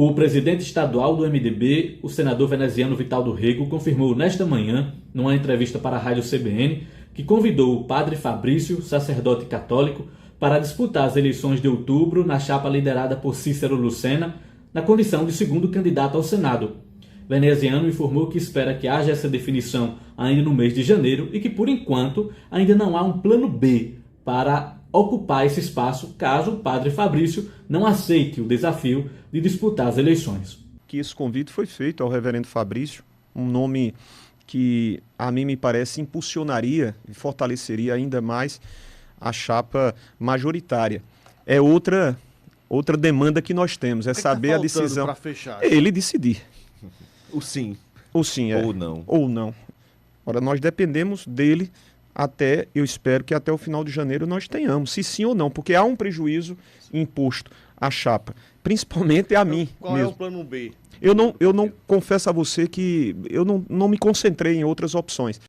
O presidente estadual do MDB, o senador veneziano Vital do Rego, confirmou nesta manhã, numa entrevista para a Rádio CBN, que convidou o padre Fabrício, sacerdote católico, para disputar as eleições de outubro na chapa liderada por Cícero Lucena, na condição de segundo candidato ao Senado. Veneziano informou que espera que haja essa definição ainda no mês de janeiro e que, por enquanto, ainda não há um plano B para ocupar esse espaço caso o padre Fabrício não aceite o desafio de disputar as eleições. Que esse convite foi feito ao reverendo Fabrício, um nome que a mim me parece impulsionaria e fortaleceria ainda mais a chapa majoritária. É outra demanda que nós temos, é saber a decisão. Para fechar? Ele decidir. O sim. O sim, é. Ou não. Ou não. Ora, nós dependemos dele eu espero que até o final de janeiro nós tenhamos, se sim ou não, porque há um prejuízo imposto à chapa, principalmente a mim Qual mesmo. é o plano B? Eu não confesso a você que eu não me concentrei em outras opções.